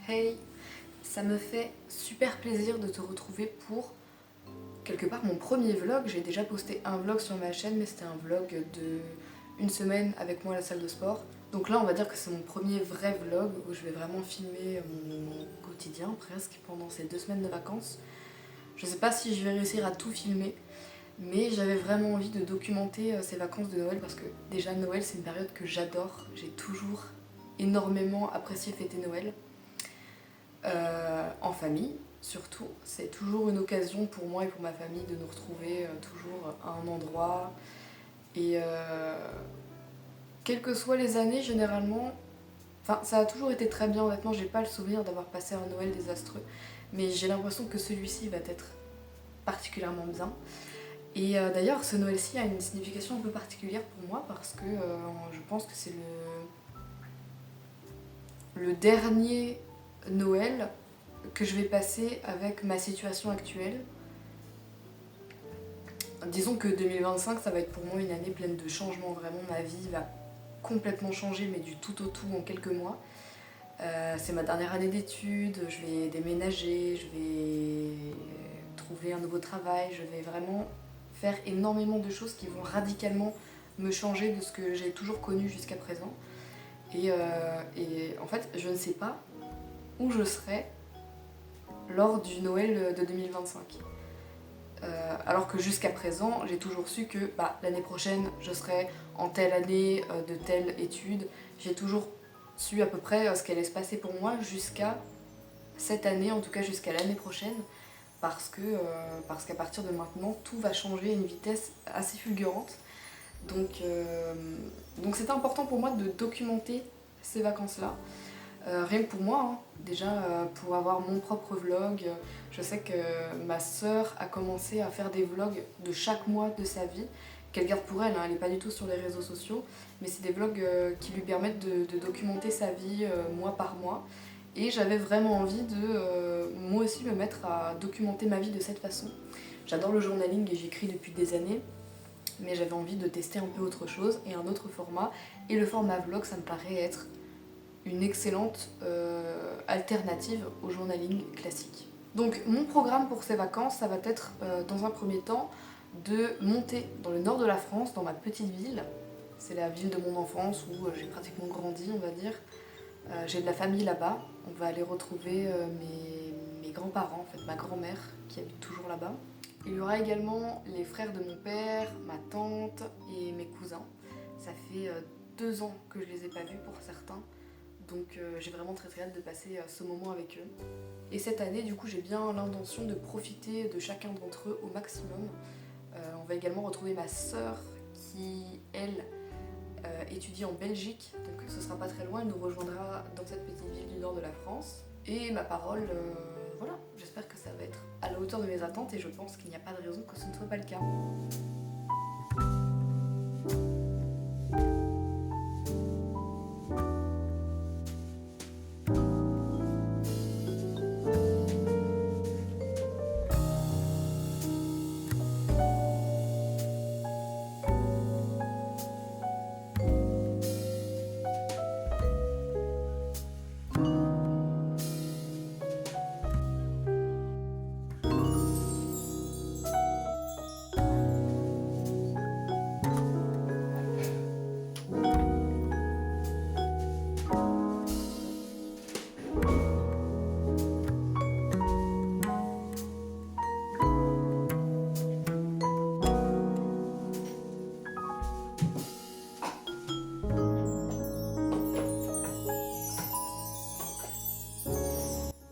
Hey, ça me fait super plaisir de te retrouver pour quelque part mon premier vlog. J'ai déjà posté un vlog sur ma chaîne, mais c'était un vlog de une semaine avec moi à la salle de sport. Donc là, on va dire que c'est mon premier vrai vlog où je vais vraiment filmer mon quotidien presque pendant ces 2 semaines de vacances. Je sais pas si je vais réussir à tout filmer, mais j'avais vraiment envie de documenter ces vacances de Noël parce que déjà Noël c'est une période que j'adore. J'ai toujours énormément apprécié fêter Noël. En famille surtout. C'est toujours une occasion pour moi et pour ma famille de nous retrouver toujours à un endroit. Et quelles que soient les années, généralement, enfin ça a toujours été très bien, honnêtement, j'ai pas le souvenir d'avoir passé un Noël désastreux. Mais j'ai l'impression que celui-ci va être particulièrement bien. Et d'ailleurs, ce Noël-ci a une signification un peu particulière pour moi parce que je pense que c'est le dernier Noël que je vais passer avec ma situation actuelle. Disons que 2025, ça va être pour moi une année pleine de changements. Vraiment, ma vie va complètement changer, mais du tout au tout en quelques mois. C'est ma dernière année d'études, je vais déménager, je vais trouver un nouveau travail, je vais vraiment faire énormément de choses qui vont radicalement me changer de ce que j'ai toujours connu jusqu'à présent. Et en fait, je ne sais pas où je serai lors du Noël de 2025. Alors que jusqu'à présent, j'ai toujours su que l'année prochaine, je serai en telle année de telle étude. J'ai toujours su à peu près ce qu'allait se passer pour moi jusqu'à cette année, en tout cas jusqu'à l'année prochaine, parce qu'à partir de maintenant, tout va changer à une vitesse assez fulgurante. Donc c'était important pour moi de documenter ces vacances-là. Rien que pour moi, hein. Déjà pour avoir mon propre vlog, je sais que ma sœur a commencé à faire des vlogs de chaque mois de sa vie, qu'elle garde pour elle, hein, elle n'est pas du tout sur les réseaux sociaux, mais c'est des vlogs qui lui permettent de documenter sa vie mois par mois. Et j'avais vraiment envie de moi aussi me mettre à documenter ma vie de cette façon. J'adore le journaling et j'écris depuis des années, mais j'avais envie de tester un peu autre chose et un autre format. Et le format vlog, ça me paraît être une excellente alternative au journaling classique. Donc mon programme pour ces vacances, ça va être dans un premier temps de monter dans le nord de la France, dans ma petite ville. C'est la ville de mon enfance où j'ai pratiquement grandi, on va dire. J'ai de la famille là-bas. On va aller retrouver mes grands-parents, en fait ma grand-mère qui habite toujours là-bas. Il y aura également les frères de mon père, ma tante et mes cousins. Ça fait 2 ans que je les ai pas vus pour certains. Donc j'ai vraiment très hâte de passer ce moment avec eux. Et cette année, du coup, j'ai bien l'intention de profiter de chacun d'entre eux au maximum. On va également retrouver ma sœur qui, elle, étudie en Belgique. Donc ce sera pas très loin, elle nous rejoindra dans cette petite ville du nord de la France. Et ma parole, voilà, j'espère que ça va être à la hauteur de mes attentes et je pense qu'il n'y a pas de raison que ce ne soit pas le cas.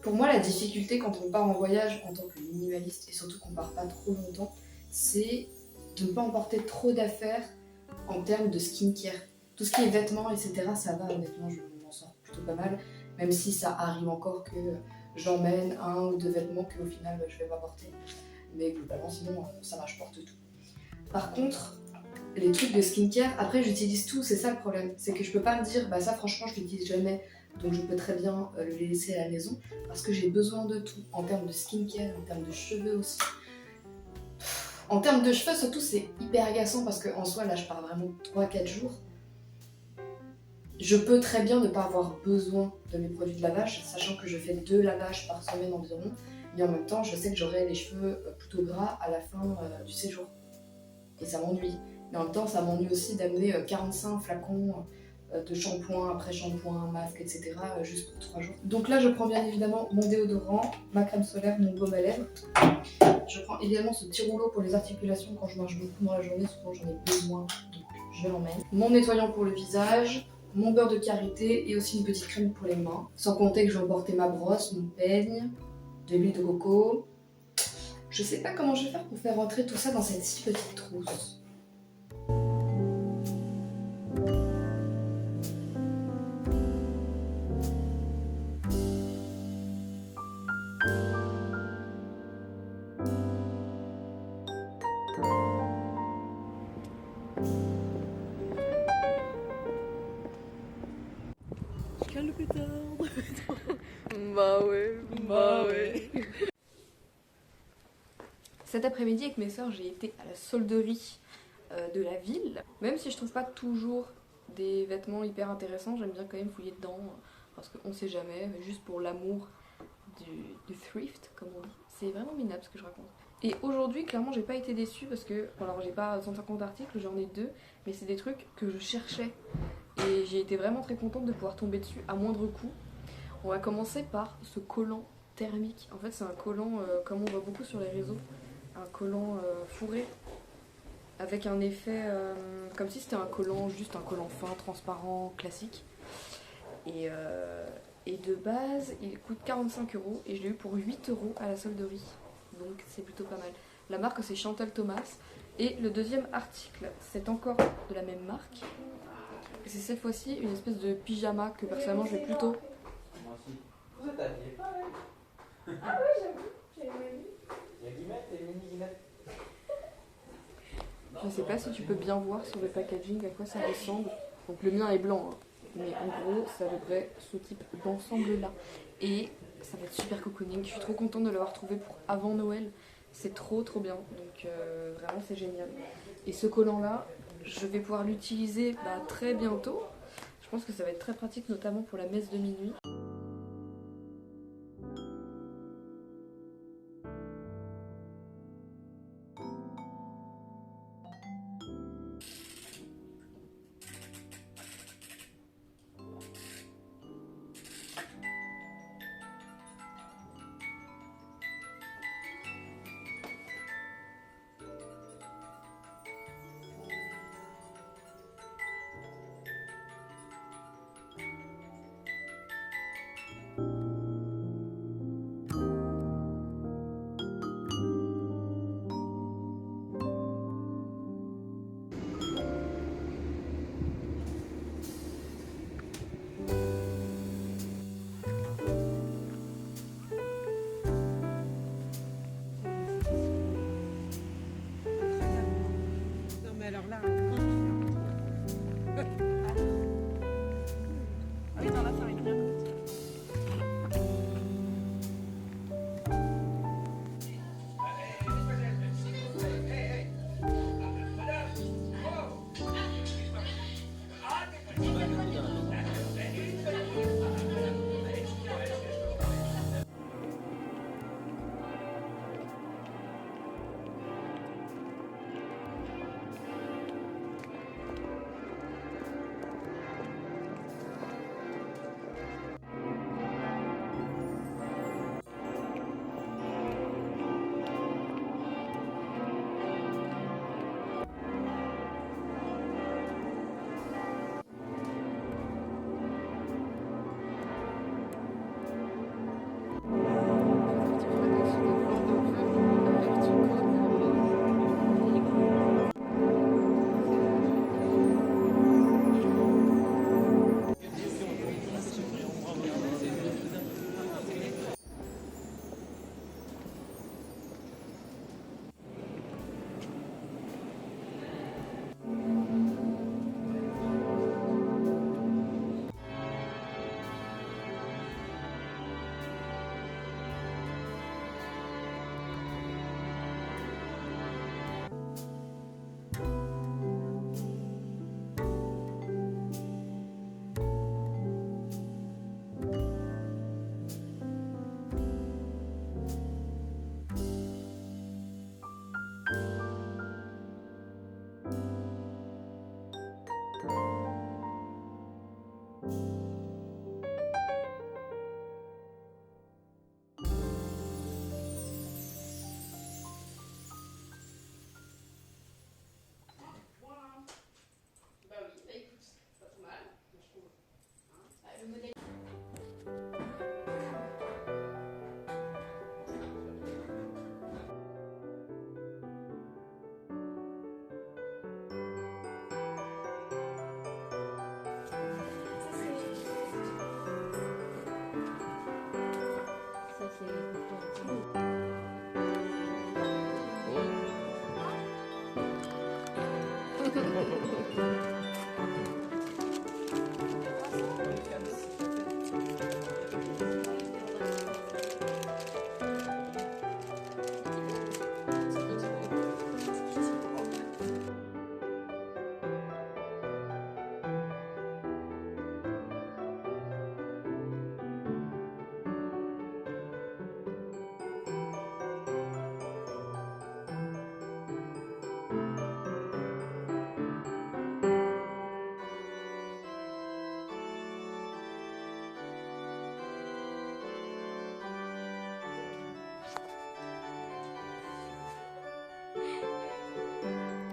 Pour moi, la difficulté quand on part en voyage en tant que minimaliste, et surtout qu'on part pas trop longtemps, c'est de ne pas emporter trop d'affaires en termes de skincare. Tout ce qui est vêtements, etc., ça va, honnêtement, je m'en sors plutôt pas mal, même si ça arrive encore que j'emmène un ou deux vêtements qu'au final je vais pas porter. Mais globalement, sinon, ça va, je porte tout. Par contre, les trucs de skincare, après j'utilise tout, c'est ça le problème. C'est que je peux pas me dire, ça franchement je l'utilise jamais, donc je peux très bien le laisser à la maison, parce que j'ai besoin de tout, en termes de skincare, en termes de cheveux aussi. En termes de cheveux surtout c'est hyper agaçant, parce qu'en soi là je pars vraiment 3-4 jours. Je peux très bien ne pas avoir besoin de mes produits de lavage, sachant que je fais 2 lavages par semaine environ, mais en même temps, je sais que j'aurai les cheveux plutôt gras à la fin du séjour. Et ça m'ennuie. Mais en même temps, ça m'ennuie aussi d'amener 45 flacons de shampoing après shampoing, masque, etc. Juste pour 3 jours. Donc là, je prends bien évidemment mon déodorant, ma crème solaire, mon baume à lèvres. Je prends évidemment ce petit rouleau pour les articulations quand je marche beaucoup dans la journée, souvent j'en ai besoin, donc je l'emmène. Mon nettoyant pour le visage, mon beurre de karité et aussi une petite crème pour les mains. Sans compter que je vais emporter ma brosse, mon peigne, de l'huile de coco. Je sais pas comment je vais faire pour faire rentrer tout ça dans cette si petite trousse. Quel le pétard. Bah ouais. Cet après-midi avec mes sœurs, j'ai été à la solderie de la ville. Même si je trouve pas toujours des vêtements hyper intéressants, j'aime bien quand même fouiller dedans parce qu'on sait jamais, mais juste pour l'amour du thrift, comme on dit. C'est vraiment minable ce que je raconte. Et aujourd'hui, clairement, j'ai pas été déçue parce que, bon, alors j'ai pas 150 articles, j'en ai 2, mais c'est des trucs que je cherchais. Et j'ai été vraiment très contente de pouvoir tomber dessus à moindre coût. On va commencer par ce collant thermique. En fait, c'est un collant comme on voit beaucoup sur les réseaux, un collant fourré avec un effet comme si c'était un collant, juste un collant fin, transparent, classique. Et de base, il coûte 45 € et je l'ai eu pour 8 € à la solderie. Donc c'est plutôt pas mal. La marque c'est Chantal Thomas. Et le deuxième article, c'est encore de la même marque. C'est cette fois-ci une espèce de pyjama que personnellement je vais plutôt. Vous êtes habillé pareil. Ah ouais, j'avoue, Il y a Guillemette et Mini Guillemette. je sais pas si tu peux bien voir sur le packaging à quoi ça ressemble. Donc le mien est blanc, hein. Mais en gros ça devrait ce type d'ensemble là. Et ça va être super cocooning. Je suis trop contente de l'avoir trouvé pour avant Noël. C'est trop bien. Donc vraiment c'est génial. Et ce collant là, je vais pouvoir l'utiliser très bientôt. Je pense que ça va être très pratique notamment pour la messe de minuit.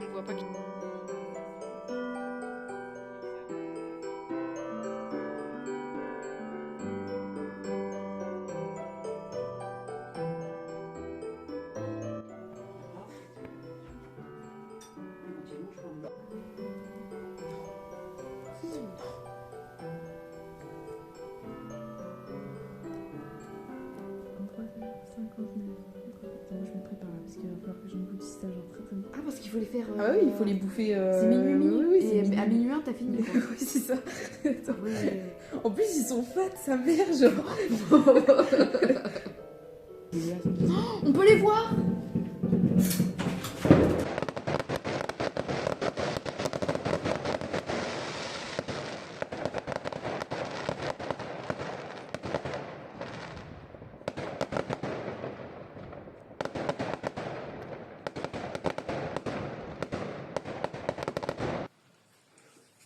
On voit pas qui. Moi je me prépare là parce qu'il va falloir que j'engloutisse ça genre très vite. Ah, parce qu'il faut les faire. Ah oui, il faut les bouffer. C'est minuit, oui, oui, c'est et minuit. à minuit 1, t'as fini quoi. Oui, c'est ça. Attends. Ouais. En plus, ils sont fat, sa mère, genre. On peut les voir.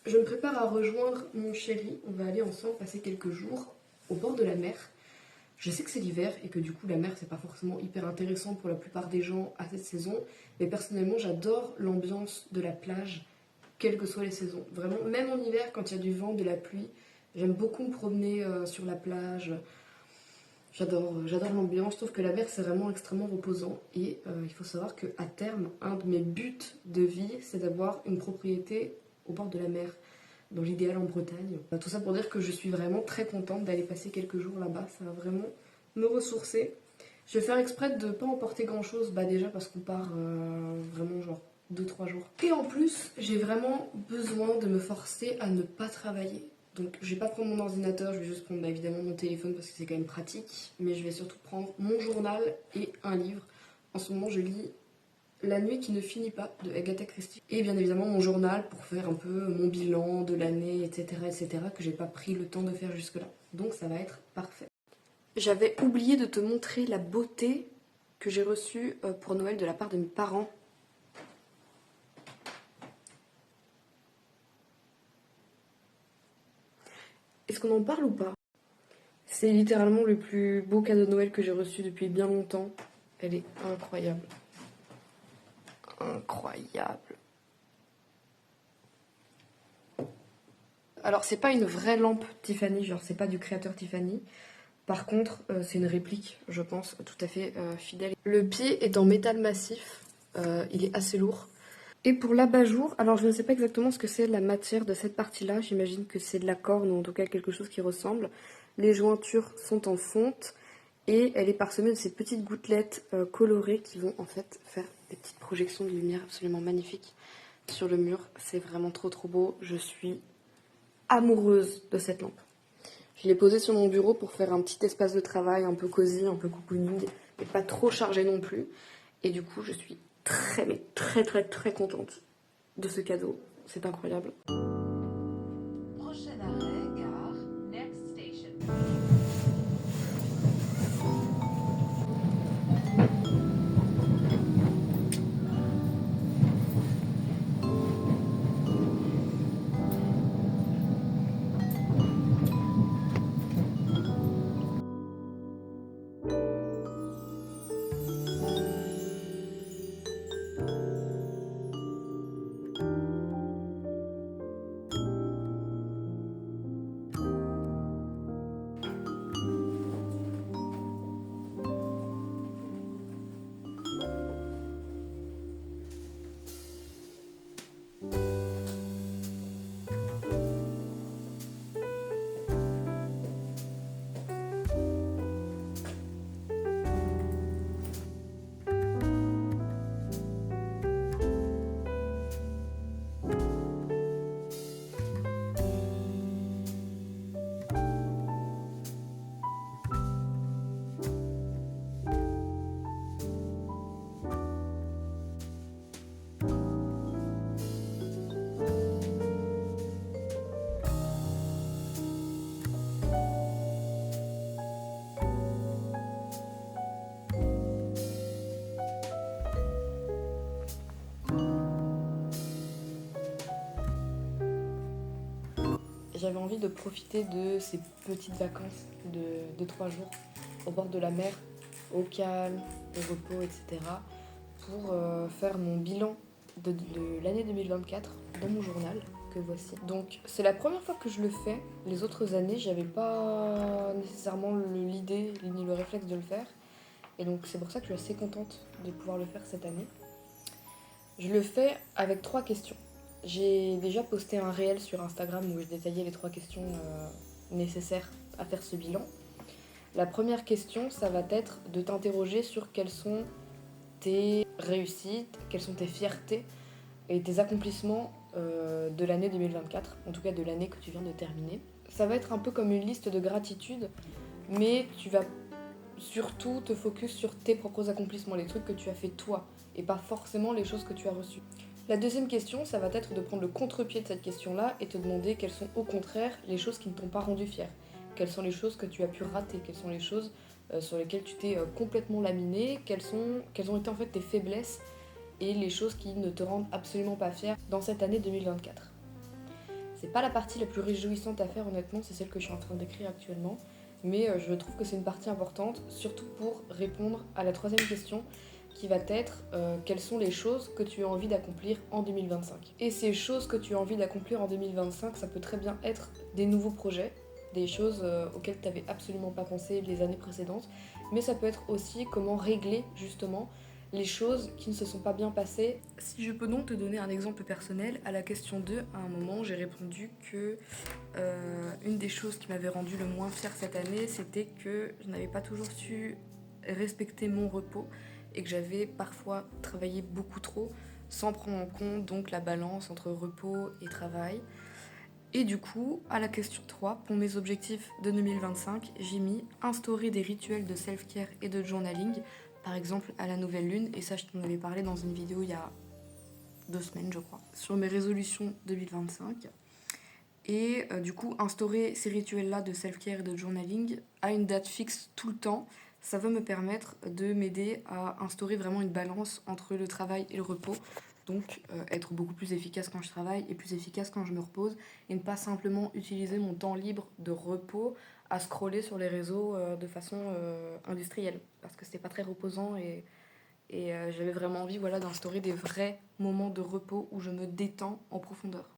Je me prépare à rejoindre mon chéri. On va aller ensemble passer quelques jours au bord de la mer. Je sais que c'est l'hiver et que du coup la mer c'est pas forcément hyper intéressant pour la plupart des gens à cette saison. Mais personnellement j'adore l'ambiance de la plage, quelles que soient les saisons. Vraiment, même en hiver quand il y a du vent, de la pluie, j'aime beaucoup me promener sur la plage. J'adore l'ambiance. Je trouve que la mer c'est vraiment extrêmement reposant. Et il faut savoir qu'à terme, un de mes buts de vie c'est d'avoir une propriété au bord de la mer, dans l'idéal en Bretagne. Tout ça pour dire que je suis vraiment très contente d'aller passer quelques jours là-bas, ça va vraiment me ressourcer. Je vais faire exprès de ne pas emporter grand chose, déjà parce qu'on part vraiment genre 2-3 jours. Et en plus, j'ai vraiment besoin de me forcer à ne pas travailler. Donc je vais pas prendre mon ordinateur, je vais juste prendre évidemment mon téléphone parce que c'est quand même pratique, mais je vais surtout prendre mon journal et un livre. En ce moment je lis La nuit qui ne finit pas de Agatha Christie. Et bien évidemment mon journal pour faire un peu mon bilan de l'année, etc. que j'ai pas pris le temps de faire jusque-là. Donc ça va être parfait. J'avais oublié de te montrer la beauté que j'ai reçue pour Noël de la part de mes parents. Est-ce qu'on en parle ou pas? C'est littéralement le plus beau cadeau de Noël que j'ai reçu depuis bien longtemps. Elle est incroyable. Incroyable. Alors c'est pas une vraie lampe Tiffany, genre c'est pas du créateur Tiffany. Par contre c'est une réplique, je pense, tout à fait fidèle. Le pied est en métal massif, il est assez lourd. Et pour l'abat-jour, alors je ne sais pas exactement ce que c'est la matière de cette partie-là, j'imagine que c'est de la corne ou en tout cas quelque chose qui ressemble. Les jointures sont en fonte et elle est parsemée de ces petites gouttelettes colorées qui vont en fait faire des petites projections de lumière absolument magnifiques sur le mur. C'est vraiment trop beau, je suis amoureuse de cette lampe. Je l'ai posée sur mon bureau pour faire un petit espace de travail un peu cosy, un peu cocooning, mais pas trop chargé non plus. Et du coup, je suis très contente de ce cadeau. C'est incroyable. Prochain arrêt, gare, next station. j'avais envie de profiter de ces petites vacances de 3 jours au bord de la mer, au calme, au repos, etc. pour faire mon bilan de l'année 2024 dans mon journal que voici. Donc c'est la première fois que je le fais. Les autres années, j'avais pas nécessairement l'idée ni le réflexe de le faire. Et donc c'est pour ça que je suis assez contente de pouvoir le faire cette année. Je le fais avec 3 questions. J'ai déjà posté un réel sur Instagram où je détaillais les 3 questions nécessaires à faire ce bilan. La première question, ça va être de t'interroger sur quelles sont tes réussites, quelles sont tes fiertés et tes accomplissements de l'année 2024, en tout cas de l'année que tu viens de terminer. Ça va être un peu comme une liste de gratitude, mais tu vas surtout te focus sur tes propres accomplissements, les trucs que tu as fait toi, et pas forcément les choses que tu as reçues. La deuxième question, ça va être de prendre le contre-pied de cette question-là et te demander quelles sont au contraire les choses qui ne t'ont pas rendu fier. Quelles sont les choses que tu as pu rater, quelles sont les choses sur lesquelles tu t'es complètement laminé, quelles ont été en fait tes faiblesses et les choses qui ne te rendent absolument pas fier dans cette année 2024. C'est pas la partie la plus réjouissante à faire honnêtement, c'est celle que je suis en train d'écrire actuellement, mais je trouve que c'est une partie importante, surtout pour répondre à la troisième question qui va être quelles sont les choses que tu as envie d'accomplir en 2025. Et ces choses que tu as envie d'accomplir en 2025, ça peut très bien être des nouveaux projets, des choses auxquelles tu n'avais absolument pas pensé les années précédentes, mais ça peut être aussi comment régler justement les choses qui ne se sont pas bien passées. Si je peux donc te donner un exemple personnel, à la question 2, à un moment j'ai répondu que une des choses qui m'avait rendu le moins fière cette année, c'était que je n'avais pas toujours su respecter mon repos et que j'avais parfois travaillé beaucoup trop sans prendre en compte donc la balance entre repos et travail. Et du coup, à la question 3, pour mes objectifs de 2025, j'ai mis instaurer des rituels de self-care et de journaling, par exemple à la nouvelle lune, et ça je t'en avais parlé dans une vidéo il y a 2 semaines je crois, sur mes résolutions 2025. Et du coup, instaurer ces rituels-là de self-care et de journaling à une date fixe tout le temps, ça va me permettre de m'aider à instaurer vraiment une balance entre le travail et le repos. Donc être beaucoup plus efficace quand je travaille et plus efficace quand je me repose. Et ne pas simplement utiliser mon temps libre de repos à scroller sur les réseaux de façon industrielle. Parce que c'était pas très reposant et j'avais vraiment envie d'instaurer des vrais moments de repos où je me détends en profondeur.